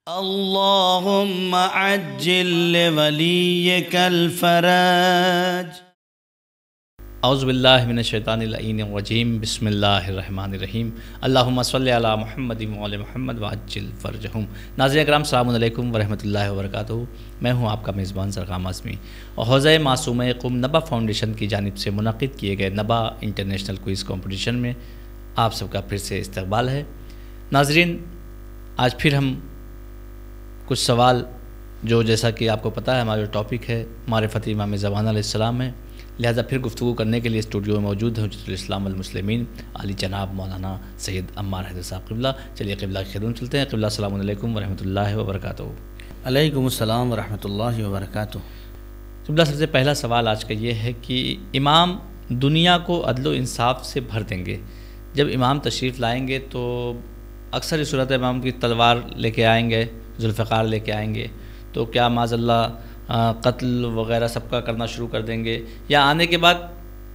اللهم عجل لوليك الفرج۔ اعوذ باللہ من الشیطان اللعین الرجیم، بسم اللہ الرحمن الرحیم۔ اللہم صلی علی محمد وعلی محمد وعجل فرجہم۔ ناظرین اکرام، السلام علیکم ورحمۃ اللہ وبرکاتہ۔ میں ہوں آپ کا میزبان سرغام اعظمی، اور حوزہ معصومہ قم نبا فاؤنڈیشن کی جانب سے منعقد کیے گئے نبا انٹرنیشنل کوئز کمپٹیشن میں آپ سب کا پھر سے استقبال ہے۔ ناظرین، آج پھر ہم کچھ سوال جو جیسا کہ آپ کو پتہ ہے ہمارا جو ٹاپک ہے معرفت امام زمان علیہ السلام ہے، لہذا پھر گفتگو کرنے کے لیے اسٹوڈیو میں موجود ہیں حجت الاسلام والمسلمین علی جناب مولانا سید عمار حیدر صاحب قبلہ۔ چلیے قبلہ کی خدمت چلتے ہیں۔ قبلہ السلام علیکم ورحمۃ اللہ وبرکاتہ۔ علیکم السلام ورحمۃ اللہ وبرکاتہ۔ قبلہ، سب سے پہلا سوال آج کا یہ ہے کہ امام دنیا کو عدل و انصاف سے بھر دیں گے۔ جب امام تشریف لائیں گے تو اکثر اس صورت امام کی تلوار لے کے آئیں گے، ذوالفقار لے کے آئیں گے، تو کیا معاذ اللہ قتل وغیرہ سب کا کرنا شروع کر دیں گے، یا آنے کے بعد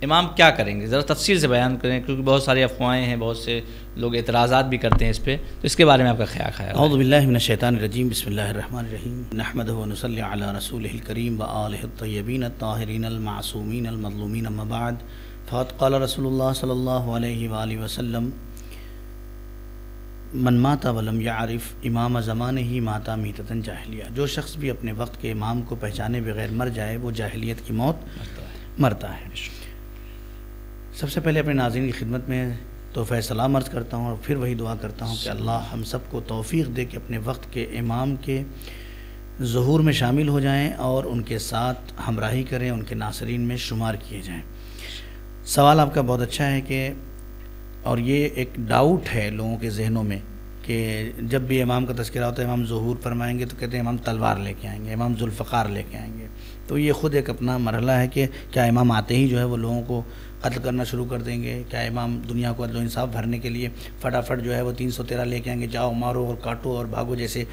امام کیا کریں گے؟ ذرا تفصیل سے بیان کریں، کیونکہ بہت ساری افواہیں ہیں، بہت سے لوگ اعتراضات بھی کرتے ہیں اس پہ، تو اس کے بارے میں آپ کا خیال ہے؟ اعوذ باللہ من الشیطان الرجیم، بسم اللہ الرحمن الرحیم، نحمدہ ونصلی علی رسولہ الکریم وآلہ الطیبین الطاہرین المعصومین المظلومین، اما بعد، فقد قال رسول اللہ صلی اللہ علیہ وآلہ وسلم، من مات ولم یعرف امام زمانہ ہی ماتا میتۃ جاہلیہ۔ جو شخص بھی اپنے وقت کے امام کو پہچانے بغیر مر جائے وہ جاہلیت کی موت مرتا ہے۔ سب سے پہلے اپنے ناظرین کی خدمت میں تحفہ سلام عرض کرتا ہوں، اور پھر وہی دعا کرتا ہوں کہ اللہ ہم سب کو توفیق دے کہ اپنے وقت کے امام کے ظہور میں شامل ہو جائیں اور ان کے ساتھ ہمراہی کریں، ان کے ناصرین میں شمار کیے جائیں۔ سوال آپ کا بہت اچھا ہے کہ اور یہ ایک ڈاؤٹ ہے لوگوں کے ذہنوں میں کہ جب بھی امام کا تذکرہ ہوتا ہے، امام ظہور فرمائیں گے تو کہتے ہیں امام تلوار لے کے آئیں گے، امام ذوالفقار لے کے آئیں گے۔ تو یہ خود ایک اپنا مرحلہ ہے کہ کیا امام آتے ہی جو ہے وہ لوگوں کو قتل کرنا شروع کر دیں گے؟ کیا امام دنیا کو عدل و انصاف بھرنے کے لیے فٹافٹ جو ہے وہ 313 لے کے آئیں گے، جاؤ مارو اور کاٹو اور بھاگو، جیسے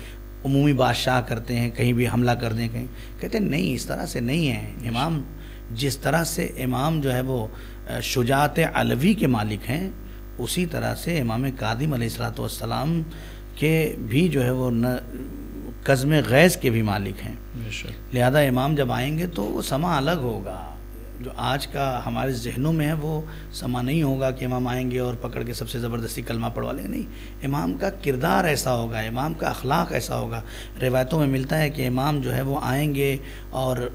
عمومی بادشاہ کرتے ہیں، کہیں بھی حملہ کر دیں کہیں؟ کہتے ہیں نہیں، اس طرح سے نہیں ہے۔ امام جس طرح سے امام جو ہے وہ شجاعت علوی کے مالک ہیں، اسی طرح سے امام کاظم علیہ السلام کے بھی جو ہے وہ قزم غیظ کے بھی مالک ہیں۔ لہذا امام جب آئیں گے تو وہ سما الگ ہوگا۔ جو آج کا ہمارے ذہنوں میں ہے وہ سما نہیں ہوگا کہ امام آئیں گے اور پکڑ کے سب سے زبردستی کلمہ پڑھوا لیں گے، نہیں، امام کا کردار ایسا ہوگا، امام کا اخلاق ایسا ہوگا۔ روایتوں میں ملتا ہے کہ امام جو ہے وہ آئیں گے اور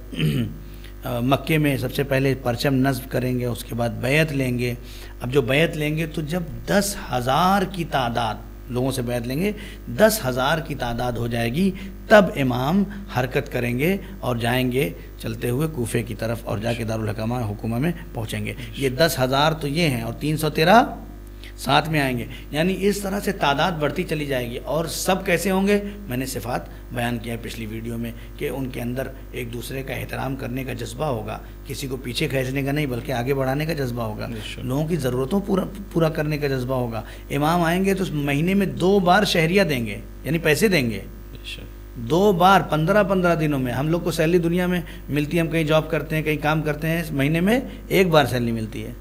مکے میں سب سے پہلے پرچم نصب کریں گے، اس کے بعد بیعت لیں گے۔ اب جو بیعت لیں گے تو جب 10,000 کی تعداد لوگوں سے بیعت لیں گے، 10,000 کی تعداد ہو جائے گی، تب امام حرکت کریں گے اور جائیں گے چلتے ہوئے کوفے کی طرف، اور جا کے دارالحکومہ میں پہنچیں گے۔ یہ 10,000 تو یہ ہیں، اور 313 ساتھ میں آئیں گے، یعنی اس طرح سے تعداد بڑھتی چلی جائے گی۔ اور سب کیسے ہوں گے؟ میں نے صفات بیان کیا پچھلی ویڈیو میں کہ ان کے اندر ایک دوسرے کا احترام کرنے کا جذبہ ہوگا، کسی کو پیچھے کھینچنے کا نہیں بلکہ آگے بڑھانے کا جذبہ ہوگا، لوگوں کی ضرورتوں پورا کرنے کا جذبہ ہوگا۔ امام آئیں گے تو مہینے میں 2 بار شہریہ دیں گے، یعنی پیسے دیں گے 2 بار، 15 دنوں میں۔ ہم لوگ کو سیلری دنیا میں ملتی ہے، ہم کہیں جاب کرتے ہیں، کہیں کام کرتے ہیں، مہینے میں 1 بار سیلری ملتی ہے،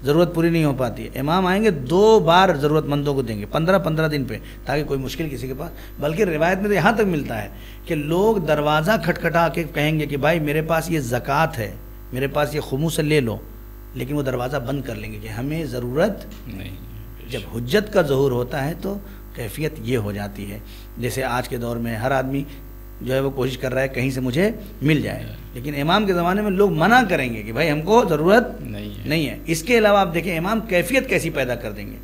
ضرورت پوری نہیں ہو پاتی ہے۔ امام آئیں گے 2 بار ضرورت مندوں کو دیں گے 15 دن پہ، تاکہ کوئی مشکل کسی کے پاس۔ بلکہ روایت میں تو یہاں تک ملتا ہے کہ لوگ دروازہ کھٹکھٹا کے کہیں گے کہ بھائی میرے پاس یہ زکوٰۃ ہے، میرے پاس یہ خمس لے لو، لیکن وہ دروازہ بند کر لیں گے کہ ہمیں ضرورت نہیں۔ جب حجت کا ظہور ہوتا ہے تو کیفیت یہ ہو جاتی ہے۔ جیسے آج کے دور میں ہر آدمی جو ہے وہ کوشش کر رہا ہے کہیں سے مجھے مل جائے، لیکن امام کے زمانے میں لوگ منع کریں گے کہ بھائی ہم کو ضرورت نہیں ہے۔ اس کے علاوہ آپ دیکھیں امام کیفیت کیسی پیدا کر دیں گے۔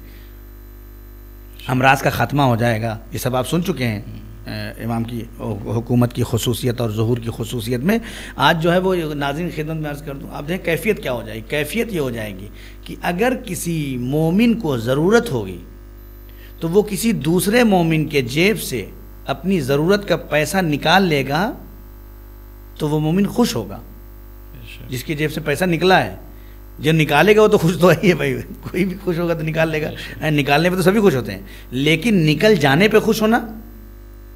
امراض کا خاتمہ ہو جائے گا، یہ سب آپ سن چکے ہیں امام کی حکومت کی خصوصیت اور ظہور کی خصوصیت میں۔ آج جو ہے وہ ناظرین خدمت میں عرض کر دوں، آپ دیکھیں کیفیت کیا ہو جائے گی۔ کیفیت یہ ہو جائے گی کہ اگر کسی مومن کو ضرورت ہوگی تو وہ کسی دوسرے مومن کے جیب سے اپنی ضرورت کا پیسہ نکال لے گا تو وہ مومن خوش ہوگا، جس کی جیب سے پیسہ نکلا ہے۔ جو نکالے گا وہ تو خوش تو ہے بھائی، کوئی بھی خوش ہوگا تو نکال لے گا، نکالنے پہ تو سبھی خوش ہوتے ہیں، لیکن نکل جانے پہ خوش ہونا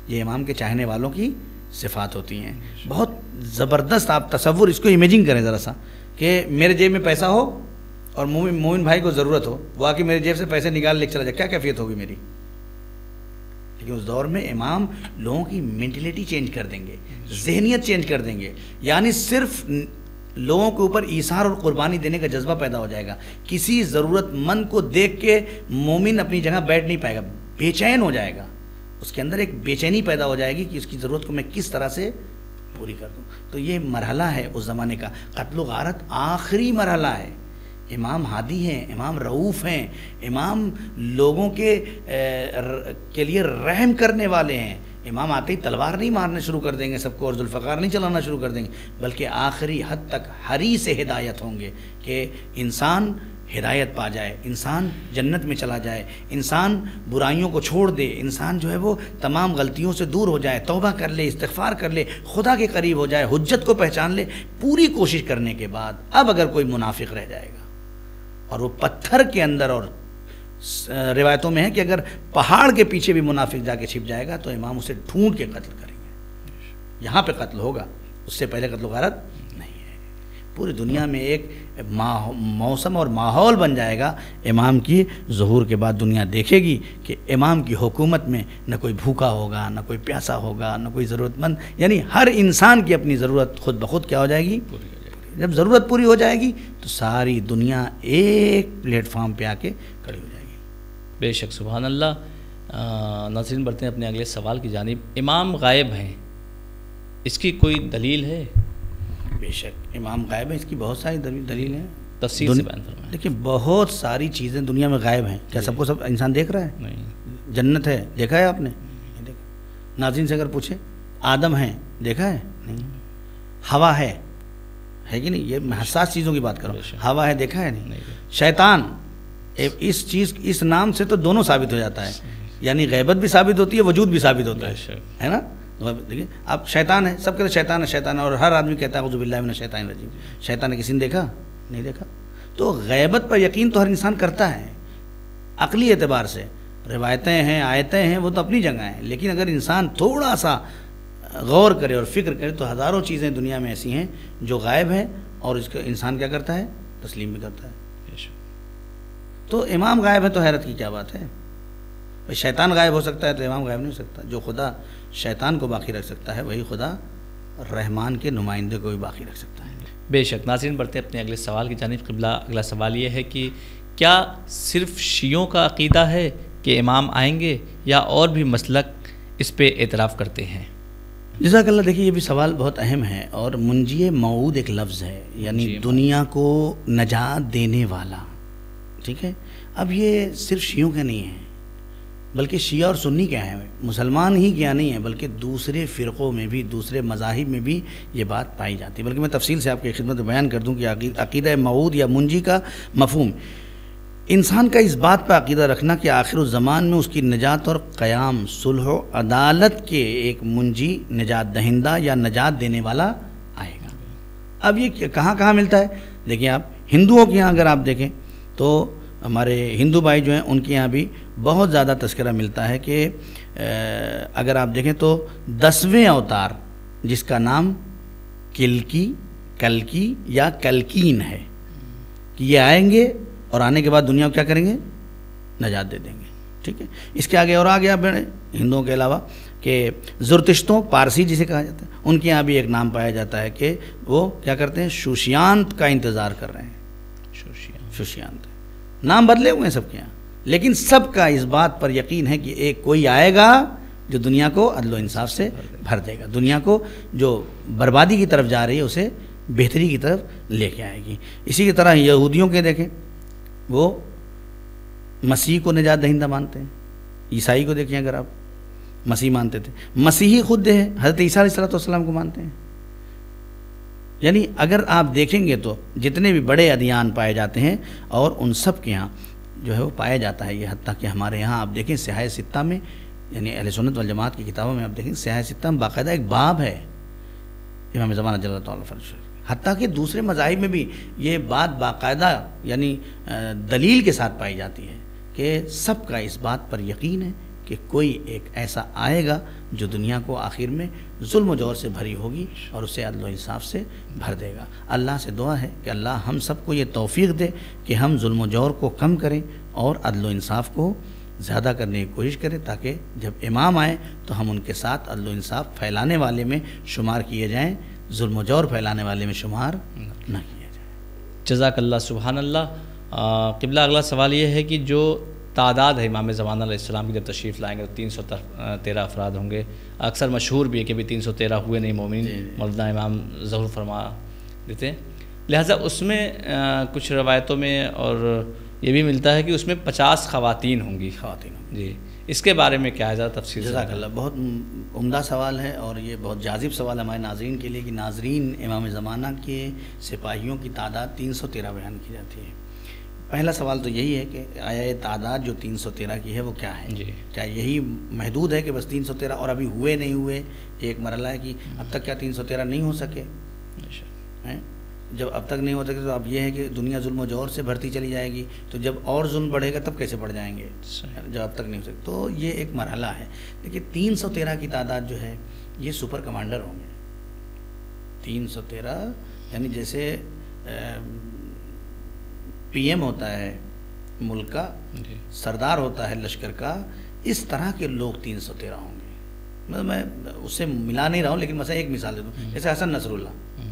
یہ امام کے چاہنے والوں کی صفات ہوتی ہیں۔ بہت زبردست آپ تصور اس کو امیجنگ کریں ذرا سا کہ میرے جیب میں پیسہ ہو اور مومن بھائی کو ضرورت ہو، وہ آ کے میرے جیب سے پیسے نکال لے چلا جائے، کیا کیفیت ہوگی میری؟ لیکن اس دور میں امام لوگوں کی مینٹلٹی چینج کر دیں گے، ذہنیت چینج کر دیں گے، یعنی صرف لوگوں کے اوپر ایثار اور قربانی دینے کا جذبہ پیدا ہو جائے گا. کسی ضرورت مند کو دیکھ کے مومن اپنی جگہ بیٹھ نہیں پائے گا، بے چین ہو جائے گا، اس کے اندر ایک بے چینی پیدا ہو جائے گی کہ اس کی ضرورت کو میں کس طرح سے پوری کر دوں. تو یہ مرحلہ ہے اس زمانے کا. قتل و غارت آخری مرحلہ ہے. امام ہادی ہیں، امام رؤوف ہیں، امام لوگوں کے لیے رحم کرنے والے ہیں. امام آتے ہی تلوار نہیں مارنے شروع کر دیں گے سب کو اور ذوالفقار نہیں چلانا شروع کر دیں گے، بلکہ آخری حد تک ہری سے ہدایت ہوں گے کہ انسان ہدایت پا جائے، انسان جنت میں چلا جائے، انسان برائیوں کو چھوڑ دے، انسان جو ہے وہ تمام غلطیوں سے دور ہو جائے، توبہ کر لے، استغفار کر لے، خدا کے قریب ہو جائے، حجت کو پہچان لے. پوری کوشش کرنے کے بعد اب اگر کوئی منافق رہ جائے گا اور وہ پتھر کے اندر، اور روایتوں میں ہے کہ اگر پہاڑ کے پیچھے بھی منافق جا کے چھپ جائے گا تو امام اسے ڈھونڈ کے قتل کریں گے. یہاں پہ قتل ہوگا، اس سے پہلے قتل و غارت نہیں ہے. پوری دنیا میں ایک موسم اور ماحول بن جائے گا. امام کی ظہور کے بعد دنیا دیکھے گی کہ امام کی حکومت میں نہ کوئی بھوکا ہوگا، نہ کوئی پیاسا ہوگا، نہ کوئی ضرورت مند، یعنی ہر انسان کی اپنی ضرورت خود بخود کیا ہو جائے گی؟ جب ضرورت پوری ہو جائے گی تو ساری دنیا ایک پلیٹ فارم پہ آ کے کھڑی ہو جائے گی. بے شک سبحان اللہ. ناظرین بڑھتے ہیں اپنے اگلے سوال کی جانب. امام غائب ہیں، اس کی کوئی دلیل ہے؟ بے شک امام غائب ہیں، اس کی بہت ساری دلیل ہیں. تفصیل سے بیان فرمائیں. دیکھیے بہت ساری چیزیں دنیا میں غائب ہیں. کیا سب کو سب انسان دیکھ رہا ہے؟ نہیں. جنت ہے، دیکھا ہے آپ نے؟ نہیں دیکھا. ناظرین سے اگر پوچھیں آدم ہے، دیکھا ہے؟ نہیں. ہوا ہے کہ نہیں؟ یہ میں حساس چیزوں کی بات کروں. ہوا ہے، دیکھا ہے؟ نہیں. شیطان، اس چیز اس نام سے تو دونوں ثابت ہو جاتا ہے، یعنی غیبت بھی ثابت ہوتی ہے، وجود بھی ثابت ہوتا ہے نا. دیکھیے اب شیطان ہے، سب کہتے ہیں شیطان ہے شیطان ہے، اور ہر آدمی کہتا ہے اعوذ باللہ من الشیطان الرجیم. شیطان نے کسی نے دیکھا؟ نہیں دیکھا. تو غیبت پر یقین تو ہر انسان کرتا ہے عقلی اعتبار سے. روایتیں ہیں، آیتیں ہیں، وہ تو اپنی جگہ ہیں، لیکن اگر انسان تھوڑا سا غور کرے اور فکر کرے تو ہزاروں چیزیں دنیا میں ایسی ہیں جو غائب ہیں اور اس کا انسان کیا کرتا ہے؟ تسلیم بھی کرتا ہے. تو امام غائب ہے تو حیرت کی کیا بات ہے؟ شیطان غائب ہو سکتا ہے تو امام غائب نہیں ہو سکتا. جو خدا شیطان کو باقی رکھ سکتا ہے وہی خدا رحمان کے نمائندے کو بھی باقی رکھ سکتا ہے. بے شک. ناظرین بڑھتے اپنے اگلے سوال کی جانب. قبلہ اگلا سوال یہ ہے کہ کیا صرف شیعوں کا عقیدہ ہے کہ امام آئیں گے یا اور بھی مسلک اس پہ اعتراف کرتے ہیں؟ جزاک اللہ. دیکھیے یہ بھی سوال بہت اہم ہے، اور منجی موعود ایک لفظ ہے، یعنی دنیا کو نجات دینے والا. ٹھیک ہے. اب یہ صرف شیعوں کا نہیں ہے، بلکہ شیعہ اور سنی کیا ہے، مسلمان ہی کیا نہیں ہے بلکہ دوسرے فرقوں میں بھی، دوسرے مذاہب میں بھی یہ بات پائی جاتی ہے. بلکہ میں تفصیل سے آپ کی خدمت میں بیان کر دوں کہ عقیدہ موعود یا منجی کا مفہوم انسان کا اس بات پہ عقیدہ رکھنا کہ آخر الزمان میں اس کی نجات اور قیام، صلح و عدالت کے ایک منجی، نجات دہندہ یا نجات دینے والا آئے گا. اب یہ کہاں کہاں ملتا ہے؟ دیکھیں آپ ہندوؤں کے یہاں اگر آپ دیکھیں تو ہمارے ہندو بھائی جو ہیں ان کے یہاں بھی بہت زیادہ تذکرہ ملتا ہے کہ اگر آپ دیکھیں تو 10ویں اوتار جس کا نام کلکی یا کلکین ہے کہ یہ آئیں گے اور آنے کے بعد دنیا کو کیا کریں گے؟ نجات دے دیں گے. ٹھیک ہے. اس کے آگے اور آگے آپ بڑھیں ہندوؤں کے علاوہ کہ زرتشتوں، پارسی جسے کہا جاتا ہے، ان کے یہاں بھی ایک نام پایا جاتا ہے کہ وہ کیا کرتے ہیں؟ شوشیانت کا انتظار کر رہے ہیں. شوشیانت نام بدلے ہوئے ہیں سب کے یہاں، لیکن سب کا اس بات پر یقین ہے کہ ایک کوئی آئے گا جو دنیا کو عدل و انصاف سے بھر دے گا، دنیا کو جو بربادی کی طرف جا رہی ہے اسے بہتری کی طرف لے کے آئے گی. اسی کی طرح یہودیوں کے دیکھیں وہ مسیح کو نجات دہندہ مانتے ہیں. عیسائی کو دیکھیں اگر آپ مسیح مانتے تھے، مسیحی خود ہے حضرت عیسیٰ علیہ السلام کو مانتے ہیں. یعنی اگر آپ دیکھیں گے تو جتنے بھی بڑے ادیان پائے جاتے ہیں اور ان سب کے ہاں جو ہے وہ پایا جاتا ہے یہ. حتیٰ کہ ہمارے یہاں آپ دیکھیں سیاہ ستہ میں، یعنی اہل سنت والجماعت کی کتابوں میں آپ دیکھیں سیاہ ستہ میں باقاعدہ ایک باب ہے امام زمانہ جل اللہ تعالیٰ فرش. حتیٰ کہ دوسرے مذاہب میں بھی یہ بات باقاعدہ یعنی دلیل کے ساتھ پائی جاتی ہے کہ سب کا اس بات پر یقین ہے کہ کوئی ایک ایسا آئے گا جو دنیا کو آخر میں ظلم و جور سے بھری ہوگی اور اسے عدل و انصاف سے بھر دے گا. اللہ سے دعا ہے کہ اللہ ہم سب کو یہ توفیق دے کہ ہم ظلم و جور کو کم کریں اور عدل و انصاف کو زیادہ کرنے کی کوشش کریں تاکہ جب امام آئیں تو ہم ان کے ساتھ عدل و انصاف پھیلانے والے میں شمار کیے جائیں، ظلم و جور پھیلانے والے میں شمار نہ کیا جائے۔ جزاک اللہ، سبحان اللہ۔ قبلہ اگلا سوال یہ ہے کہ جو تعداد ہے امام زمان علیہ السلام کی جب تشریف لائیں گے تو 313 افراد ہوں گے، اکثر مشہور بھی ہے کہ بھی 313 ہوئے نہیں مومنین، مولانا امام ظہور فرما دیتے ہیں، لہٰذا اس میں کچھ روایتوں میں اور یہ بھی ملتا ہے کہ اس میں 50 خواتین ہوں گی۔ جی، اس کے بارے میں کیا ہے، ذرا تفصیل سے؟ جزاک اللہ، بہت عمدہ سوال ہے اور یہ بہت جاذب سوال ہے ہمارے ناظرین کے لیے کہ ناظرین امام زمانہ کے سپاہیوں کی تعداد 313 بیان کی جاتی ہے۔ پہلا سوال تو یہی ہے کہ آیا یہ تعداد جو 313 کی ہے وہ کیا ہے؟ جی، کیا یہی محدود ہے کہ بس 313 اور ابھی ہوئے نہیں ہوئے؟ ایک مرحلہ ہے کہ اب تک کیا 313 نہیں ہو سکے ہیں؟ جب اب تک نہیں ہو سکے تو اب یہ ہے کہ دنیا ظلم و جور سے بڑھتی چلی جائے گی، تو جب اور ظلم بڑھے گا تب کیسے بڑھ جائیں گے جب اب تک نہیں ہو سکے؟ تو یہ ایک مرحلہ ہے۔ لیکن 313 کی تعداد جو ہے یہ سپر کمانڈر ہوں گے۔ 313 یعنی جیسے پی ایم ہوتا ہے ملک کا، سردار ہوتا ہے لشکر کا، اس طرح کے لوگ 313 ہوں گے۔ مطلب میں اس سے ملا نہیں رہا ہوں، لیکن مثلا ایک مثال دے دوں، جیسے حسن نصر اللہ،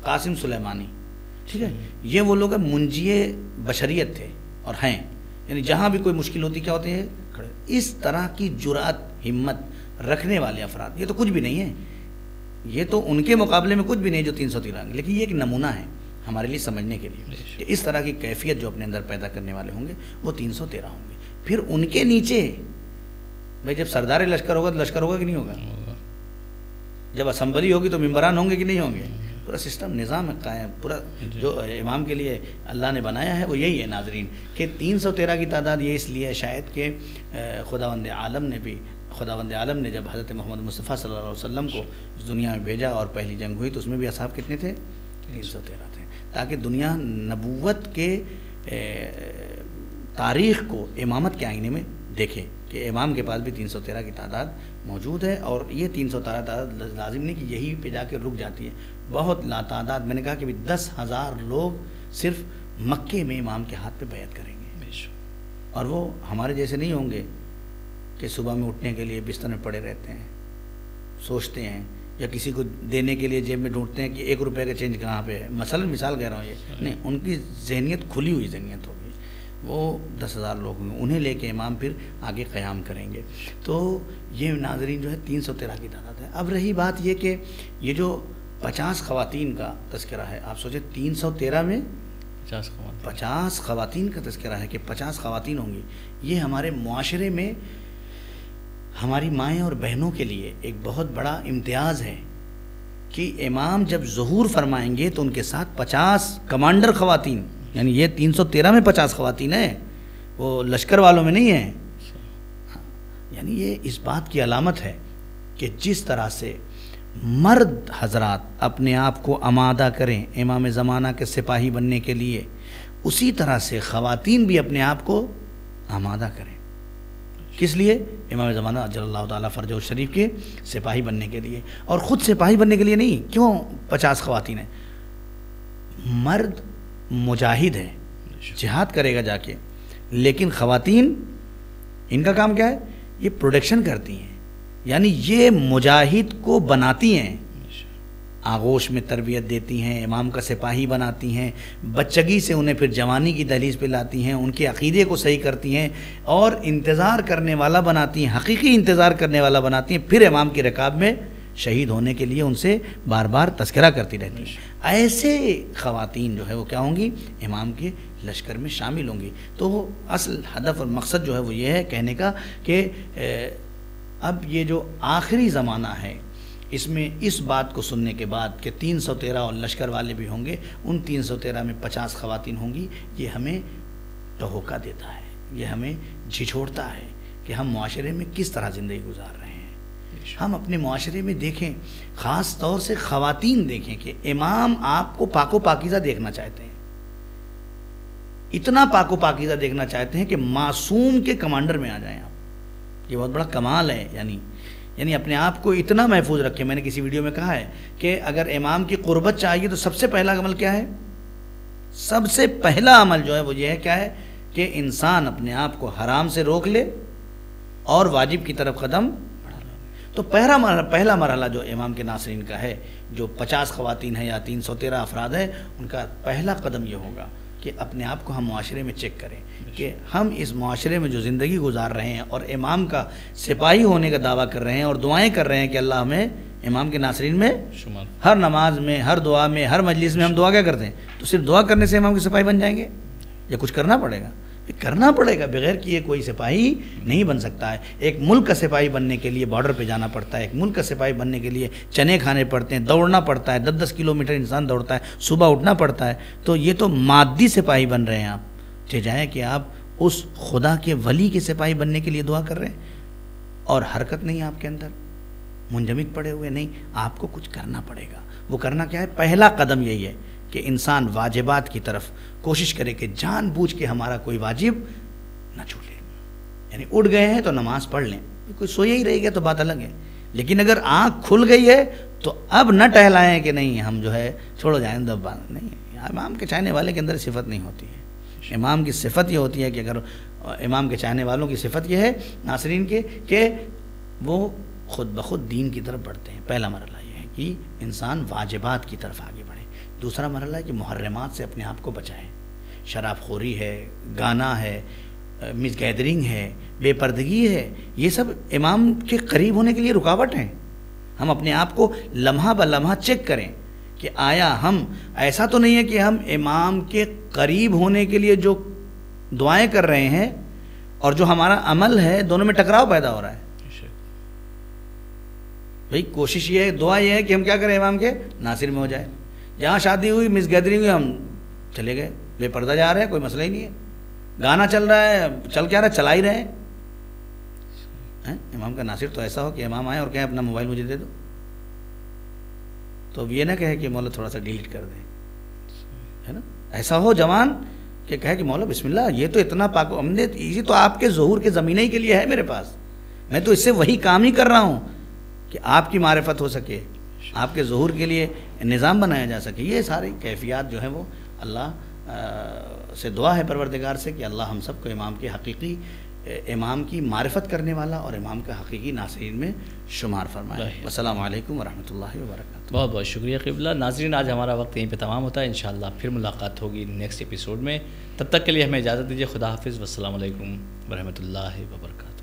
قاسم سلیمانی، ٹھیک ہے، یہ وہ لوگ منجی بشریت تھے اور ہیں، یعنی جہاں بھی کوئی مشکل ہوتی کیا ہوتے ہیں کھڑے۔ اس طرح کی جرأت ہمت رکھنے والے افراد، یہ تو کچھ بھی نہیں ہے، یہ تو ان کے مقابلے میں کچھ بھی نہیں جو 313 لیکن یہ ایک نمونہ ہے ہمارے لیے سمجھنے کے لیے کہ اس طرح کی کیفیت جو اپنے اندر پیدا کرنے والے ہوں گے وہ 313 ہوں گے۔ پھر ان کے نیچے بھائی جب سردار لشکر ہوگا تو لشکر ہوگا کہ نہیں ہوگا؟ جب اسمبلی ہوگی تو ممبران ہوں گے کہ نہیں ہوں گے؟ پورا سسٹم نظام قائم، پورا جو امام کے لیے اللہ نے بنایا ہے وہ یہی ہے ناظرین، کہ 313 کی تعداد یہ اس لیے شاید کہ خداوند عالم نے جب حضرت محمد مصطفیٰ صلی اللہ علیہ وسلم کو اس دنیا میں بھیجا اور پہلی جنگ ہوئی تو اس میں بھی اصحاب کتنے تھے؟ 313 تھے، تاکہ دنیا نبوت کے تاریخ کو امامت کے آئینے میں دیکھے کہ امام کے پاس بھی 313 کی تعداد موجود ہے۔ اور یہ 313 تعداد لازم نہیں کہ یہی پہ جا کے رک جاتی ہے، بہت لاتعداد، میں نے کہا کہ 10,000 لوگ صرف مکے میں امام کے ہاتھ پہ بیعت کریں گے، اور وہ ہمارے جیسے نہیں ہوں گے کہ صبح میں اٹھنے کے لیے بستر میں پڑے رہتے ہیں، سوچتے ہیں یا کسی کو دینے کے لیے جیب میں ڈھونڈتے ہیں کہ 1 روپے کا چینج کہاں پہ ہے، مثال کہہ رہا ہوں، یہ نہیں، ان کی ذہنیت کھلی ہوئی ذہنیت ہوگی، وہ 10,000 لوگ ہوں گے، انہیں لے کے امام پھر آگے قیام کریں گے۔ تو یہ ناظرین جو ہے 313 کی تعداد ہے۔ اب رہی بات یہ کہ یہ جو 50 خواتین کا تذکرہ ہے، آپ سوچیں 313 میں 50 خواتین کا تذکرہ ہے کہ 50 خواتین ہوں گی، یہ ہمارے معاشرے میں ہماری مائیں اور بہنوں کے لیے ایک بہت بڑا امتیاز ہے کہ امام جب ظہور فرمائیں گے تو ان کے ساتھ 50 کمانڈر خواتین، یعنی یہ 313 میں 50 خواتین ہیں، وہ لشکر والوں میں نہیں ہیں، یعنی یہ اس بات کی علامت ہے کہ جس طرح سے مرد حضرات اپنے آپ کو آمادہ کریں امام زمانہ کے سپاہی بننے کے لیے، اسی طرح سے خواتین بھی اپنے آپ کو آمادہ کریں۔ کس لیے؟ امام زمانہ اجل اللہ تعالیٰ فرجہ الشریف کے سپاہی بننے کے لیے، اور خود سپاہی بننے کے لیے نہیں۔ کیوں 50 خواتین ہیں؟ مرد مجاہد ہے، جہاد کرے گا جا کے، لیکن خواتین ان کا کام کیا ہے؟ یہ پروڈکشن کرتی ہیں، یعنی یہ مجاہد کو بناتی ہیں، آغوش میں تربیت دیتی ہیں، امام کا سپاہی بناتی ہیں، بچگی سے انہیں پھر جوانی کی دہلیز پہ لاتی ہیں، ان کے عقیدے کو صحیح کرتی ہیں اور انتظار کرنے والا بناتی ہیں، حقیقی انتظار کرنے والا بناتی ہیں، پھر امام کی رکاب میں شہید ہونے کے لیے ان سے بار بار تذکرہ کرتی رہتی ہیں۔ ایسے خواتین جو ہے وہ کیا ہوں گی؟ امام کے لشکر میں شامل ہوں گی۔ تو اصل ہدف اور مقصد جو ہے وہ یہ ہے کہنے کا کہ اب یہ جو آخری زمانہ ہے اس میں اس بات کو سننے کے بعد کہ 313 اور لشکر والے بھی ہوں گے، ان 313 میں 50 خواتین ہوں گی، یہ ہمیں ٹہوکا دیتا ہے، یہ ہمیں جھجھوڑتا ہے کہ ہم معاشرے میں کس طرح زندگی گزار رہے ہیں۔ ہم اپنے معاشرے میں دیکھیں، خاص طور سے خواتین دیکھیں کہ امام آپ کو پاک و پاکیزہ دیکھنا چاہتے ہیں، اتنا پاک و پاکیزہ دیکھنا چاہتے ہیں کہ معصوم کے کمانڈر میں آ جائیں آپ۔ یہ بہت بڑا کمال ہے، یعنی اپنے آپ کو اتنا محفوظ رکھیں۔ میں نے کسی ویڈیو میں کہا ہے کہ اگر امام کی قربت چاہیے تو سب سے پہلا عمل کیا ہے؟ سب سے پہلا عمل جو ہے وہ یہ ہے کیا ہے کہ انسان اپنے آپ کو حرام سے روک لے اور واجب کی طرف قدم بڑھا لے. تو پہلا مرحلہ جو امام کے ناصرین کا ہے، جو 50 خواتین ہیں یا 313 افراد ہیں، ان کا پہلا قدم یہ ہوگا کہ اپنے آپ کو ہم معاشرے میں چیک کریں کہ ہم اس معاشرے میں جو زندگی گزار رہے ہیں اور امام کا سپاہی ہونے کا دعویٰ کر رہے ہیں اور دعائیں کر رہے ہیں کہ اللہ ہمیں امام کے ناصرین میں ہر نماز میں، ہر دعا میں، ہر مجلس میں ہم دعا کیا کرتے ہیں؟ تو صرف دعا کرنے سے امام کے سپاہی بن جائیں گے یا کچھ کرنا پڑے گا؟ کرنا پڑے گا، بغیر کیے کوئی سپاہی نہیں بن سکتا ہے. ایک ملک کا سپاہی بننے کے لیے بارڈر پہ جانا پڑتا ہے، ایک ملک کا سپاہی بننے کے لیے چنے کھانے پڑتے ہیں، دوڑنا پڑتا ہے، 10-10 کلومیٹر انسان دوڑتا ہے، صبح اٹھنا پڑتا ہے. تو یہ تو مادی سپاہی بن رہے ہیں آپ، جائیں کہ آپ اس خدا کے ولی کے سپاہی بننے کے لیے دعا کر رہے ہیں اور حرکت نہیں آپ کے اندر، منجمد پڑے ہوئے نہیں. آپ کو کچھ کرنا پڑے گا. وہ کرنا کیا ہے؟ پہلا قدم یہی ہے کہ انسان واجبات کی طرف کوشش کرے کہ جان بوجھ کے ہمارا کوئی واجب نہ چھوٹے. یعنی اٹھ گئے ہیں تو نماز پڑھ لیں، کوئی سویا ہی رہ گیا تو بات الگ ہے. لیکن اگر آنکھ کھل گئی ہے تو اب نہ ٹہلائیں کہ نہیں ہم جو ہے چھوڑو جائیں دبا. نہیں، امام کے چاہنے والے کے اندر صفت نہیں ہوتی ہے. امام کی صفت یہ ہوتی ہے کہ اگر امام کے چاہنے والوں کی صفت یہ ہے ناصرین کے کہ وہ خود بخود دین کی طرف بڑھتے ہیں. پہلا مرحلہ یہ ہے کہ انسان واجبات کی طرف آگے بڑھے. دوسرا مرحلہ ہے کہ محرمات سے اپنے آپ کو بچائیں. شراب خوری ہے، گانا ہے، مس گیدرنگ ہے، بے پردگی ہے، یہ سب امام کے قریب ہونے کے لیے رکاوٹ ہیں. ہم اپنے آپ کو لمحہ بہ لمحہ چیک کریں کہ آیا ہم ایسا تو نہیں ہے کہ ہم امام کے قریب ہونے کے لیے جو دعائیں کر رہے ہیں اور جو ہمارا عمل ہے دونوں میں ٹکراؤ پیدا ہو رہا ہے. بھئی کوشش یہ ہے، دعا یہ ہے کہ ہم کیا کریں؟ امام کے ناصر میں ہو جائے. جہاں شادی ہوئی، مس گیدرنگ ہوئی، ہم چلے گئے، بے پردہ جا رہے ہیں، کوئی مسئلہ ہی نہیں ہے. گانا چل رہا ہے، چل کیا رہا ہے؟ چلا ہی رہے ہیں. امام کا ناصر تو ایسا ہو کہ امام آئے اور کہیں اپنا موبائل مجھے دے دو، تو یہ نہ کہے کہ مولا تھوڑا سا ڈیلیٹ کر دیں، ہے نا. ایسا ہو جوان کہ کہے کہ مولا بسم اللہ، یہ تو اتنا پاک، ہم نے یہ تو آپ کے ظہور کے زمینہ ہی کے لیے ہے میرے پاس، میں تو اس سے وہی کام ہی کر رہا ہوں کہ آپ کی معرفت ہو سکے، آپ کے ظہور کے لیے نظام بنایا جا سکے. یہ ساری کیفیات جو ہیں وہ اللہ سے دعا ہے پروردگار سے کہ اللہ ہم سب کو امام کے حقیقی، امام کی معرفت کرنے والا اور امام کا حقیقی ناصرین میں شمار فرمائے. السلام علیکم ورحمۃ اللہ وبرکاتہ. بہت بہت شکریہ قبلہ. ناظرین، آج ہمارا وقت یہیں پہ تمام ہوتا ہے. انشاءاللہ پھر ملاقات ہوگی نیکسٹ ایپیسوڈ میں. تب تک کے لیے ہمیں اجازت دیجیے. خدا حافظ. والسلام علیکم ورحمۃ اللہ وبرکاتہ.